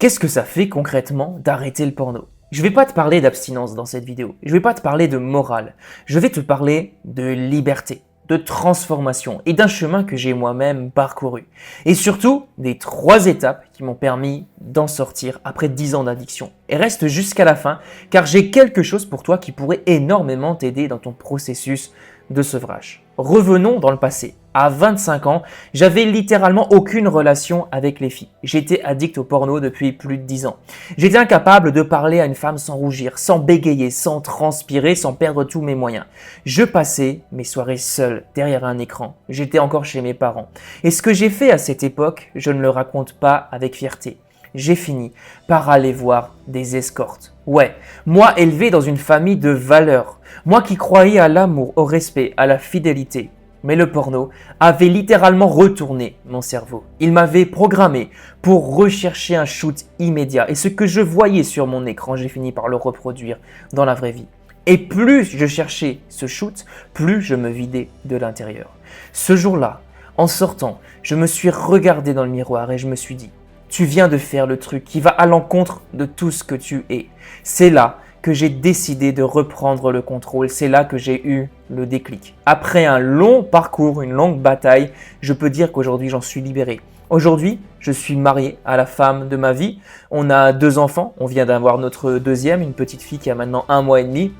Qu'est-ce que ça fait concrètement d'arrêter le porno? Je vais pas te parler d'abstinence dans cette vidéo, je vais pas te parler de morale, je vais te parler de liberté, de transformation et d'un chemin que j'ai moi-même parcouru. Et surtout, des 3 étapes qui m'ont permis d'en sortir après 10 ans d'addiction. Et reste jusqu'à la fin car j'ai quelque chose pour toi qui pourrait énormément t'aider dans ton processus de sevrage. Revenons dans le passé. À 25 ans, j'avais littéralement aucune relation avec les filles. J'étais addict au porno depuis plus de 10 ans. J'étais incapable de parler à une femme sans rougir, sans bégayer, sans transpirer, sans perdre tous mes moyens. Je passais mes soirées seul derrière un écran. J'étais encore chez mes parents. Et ce que j'ai fait à cette époque, je ne le raconte pas avec fierté. J'ai fini par aller voir des escortes. Ouais, moi élevé dans une famille de valeurs, moi qui croyais à l'amour, au respect, à la fidélité. Mais le porno avait littéralement retourné mon cerveau. Il m'avait programmé pour rechercher un shoot immédiat. Et ce que je voyais sur mon écran, j'ai fini par le reproduire dans la vraie vie. Et plus je cherchais ce shoot, plus je me vidais de l'intérieur. Ce jour-là, en sortant, je me suis regardé dans le miroir et je me suis dit: tu viens de faire le truc qui va à l'encontre de tout ce que tu es. C'est là que j'ai décidé de reprendre le contrôle. C'est là que j'ai eu le déclic. Après un long parcours, une longue bataille, je peux dire qu'aujourd'hui, j'en suis libéré. Aujourd'hui, je suis marié à la femme de ma vie. On a 2 enfants. On vient d'avoir notre deuxième, une petite fille qui a maintenant 1 mois et demi.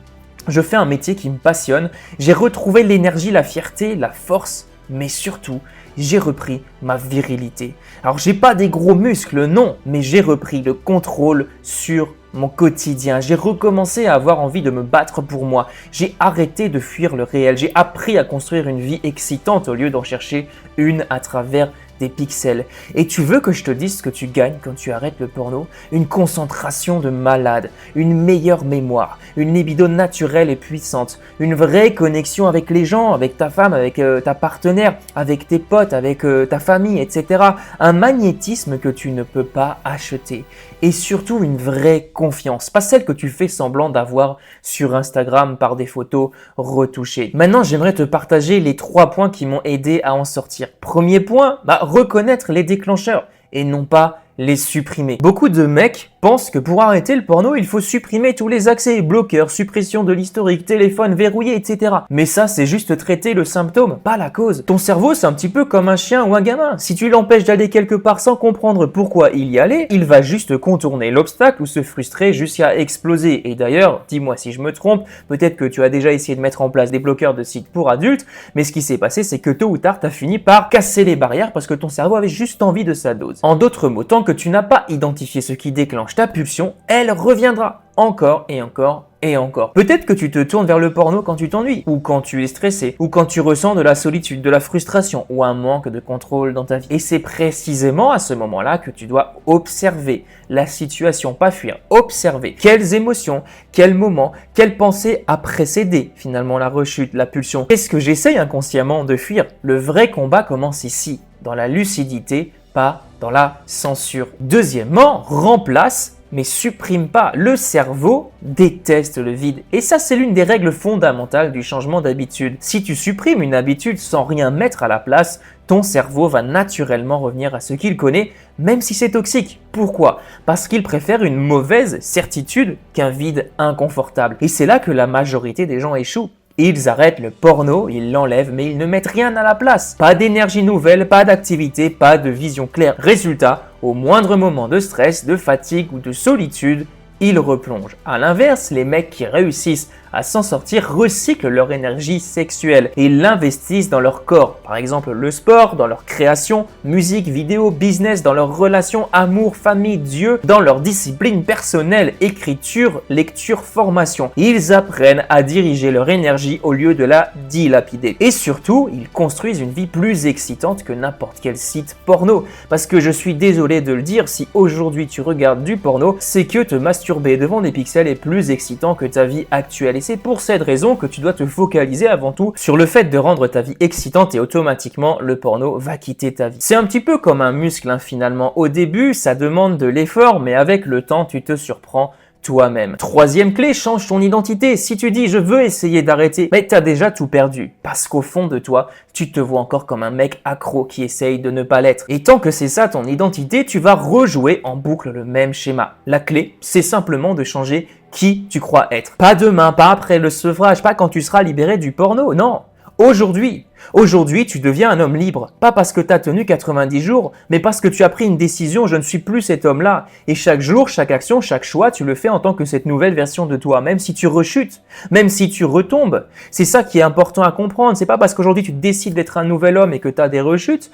Je fais un métier qui me passionne. J'ai retrouvé l'énergie, la fierté, la force, mais surtout, j'ai repris ma virilité. Alors, j'ai pas des gros muscles, non, mais j'ai repris le contrôle sur mon quotidien. J'ai recommencé à avoir envie de me battre pour moi. J'ai arrêté de fuir le réel. J'ai appris à construire une vie excitante au lieu d'en chercher une à travers des pixels. Et tu veux que je te dise ce que tu gagnes quand tu arrêtes le porno? Une concentration de malade, une meilleure mémoire, une libido naturelle et puissante, une vraie connexion avec les gens, avec ta femme, avec ta partenaire, avec tes potes, avec ta famille, etc. Un magnétisme que tu ne peux pas acheter. Et surtout une vraie confiance, pas celle que tu fais semblant d'avoir sur Instagram par des photos retouchées. Maintenant, j'aimerais te partager les 3 points qui m'ont aidé à en sortir. Premier point, reconnaître les déclencheurs et non pas les supprimer. Beaucoup de mecs pensent que pour arrêter le porno, il faut supprimer tous les accès, bloqueurs, suppression de l'historique, téléphone verrouillé, etc. Mais ça, c'est juste traiter le symptôme, pas la cause. Ton cerveau, c'est un petit peu comme un chien ou un gamin. Si tu l'empêches d'aller quelque part sans comprendre pourquoi il y allait, il va juste contourner l'obstacle ou se frustrer jusqu'à exploser. Et d'ailleurs, dis-moi si je me trompe, peut-être que tu as déjà essayé de mettre en place des bloqueurs de sites pour adultes, mais ce qui s'est passé, c'est que tôt ou tard, tu as fini par casser les barrières parce que ton cerveau avait juste envie de sa dose. En d'autres mots, tant que tu n'as pas identifié ce qui déclenche ta pulsion, elle reviendra encore et encore et encore. Peut-être que tu te tournes vers le porno quand tu t'ennuies, ou quand tu es stressé, ou quand tu ressens de la solitude, de la frustration, ou un manque de contrôle dans ta vie. Et c'est précisément à ce moment-là que tu dois observer la situation, pas fuir, observer quelles émotions, quels moments, quelles pensées a précédé finalement la rechute, la pulsion. Qu'est-ce que j'essaye inconsciemment de fuir? Le vrai combat commence ici, dans la lucidité, pas dans la censure. Deuxièmement, remplace mais supprime pas. Le cerveau déteste le vide. Et ça, c'est l'une des règles fondamentales du changement d'habitude. Si tu supprimes une habitude sans rien mettre à la place, ton cerveau va naturellement revenir à ce qu'il connaît, même si c'est toxique. Pourquoi? Parce qu'il préfère une mauvaise certitude qu'un vide inconfortable. Et c'est là que la majorité des gens échouent. Ils arrêtent le porno, ils l'enlèvent, mais ils ne mettent rien à la place. Pas d'énergie nouvelle, pas d'activité, pas de vision claire. Résultat, au moindre moment de stress, de fatigue ou de solitude, ils replongent. A l'inverse, les mecs qui réussissent à s'en sortir recyclent leur énergie sexuelle et l'investissent dans leur corps. Par exemple, le sport, dans leur création, musique, vidéo, business, dans leurs relations, amour, famille, Dieu, dans leur discipline personnelle, écriture, lecture, formation. Ils apprennent à diriger leur énergie au lieu de la dilapider. Et surtout, ils construisent une vie plus excitante que n'importe quel site porno. Parce que je suis désolé de le dire, si aujourd'hui tu regardes du porno, c'est que te masturber devant des pixels est plus excitant que ta vie actuelle. Et c'est pour cette raison que tu dois te focaliser avant tout sur le fait de rendre ta vie excitante et automatiquement le porno va quitter ta vie. C'est un petit peu comme un muscle finalement. Au début, ça demande de l'effort, mais avec le temps, tu te surprends toi-même. Troisième clé, change ton identité. Si tu dis je veux essayer d'arrêter, mais t'as déjà tout perdu. Parce qu'au fond de toi, tu te vois encore comme un mec accro qui essaye de ne pas l'être. Et tant que c'est ça ton identité, tu vas rejouer en boucle le même schéma. La clé, c'est simplement de changer qui tu crois être. Pas demain, pas après le sevrage, pas quand tu seras libéré du porno, non. Aujourd'hui, tu deviens un homme libre. Pas parce que tu as tenu 90 jours, mais parce que tu as pris une décision, je ne suis plus cet homme-là. Et chaque jour, chaque action, chaque choix, tu le fais en tant que cette nouvelle version de toi. Même si tu rechutes, même si tu retombes. C'est ça qui est important à comprendre. C'est pas parce qu'aujourd'hui tu décides d'être un nouvel homme et que tu as des rechutes,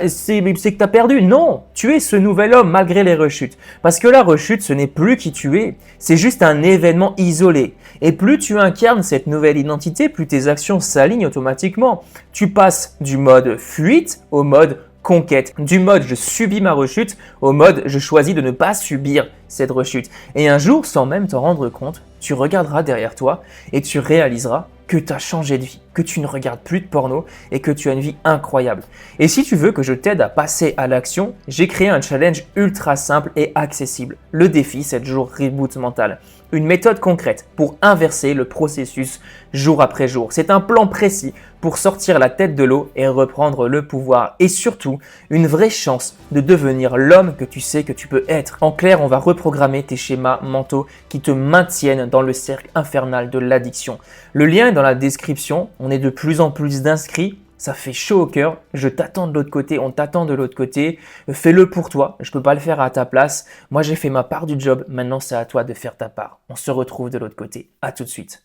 c'est que tu as perdu. Non, tu es ce nouvel homme malgré les rechutes. Parce que la rechute, ce n'est plus qui tu es. C'est juste un événement isolé. Et plus tu incarnes cette nouvelle identité, plus tes actions s'alignent automatiquement. Tu passes du mode fuite au mode conquête, du mode je subis ma rechute au mode je choisis de ne pas subir cette rechute. Et un jour, sans même t'en rendre compte, tu regarderas derrière toi et tu réaliseras que tu as changé de vie, que tu ne regardes plus de porno et que tu as une vie incroyable. Et si tu veux que je t'aide à passer à l'action, j'ai créé un challenge ultra simple et accessible. Le défi 7 jours reboot mental. Une méthode concrète pour inverser le processus jour après jour. C'est un plan précis pour sortir la tête de l'eau et reprendre le pouvoir. Et surtout, une vraie chance de devenir l'homme que tu sais que tu peux être. En clair, on va reprogrammer tes schémas mentaux qui te maintiennent dans le cercle infernal de l'addiction. Le lien est dans la description. On est de plus en plus d'inscrits. Ça fait chaud au cœur, je t'attends de l'autre côté, on t'attend de l'autre côté, fais-le pour toi, je peux pas le faire à ta place, moi j'ai fait ma part du job, maintenant c'est à toi de faire ta part. On se retrouve de l'autre côté, à tout de suite.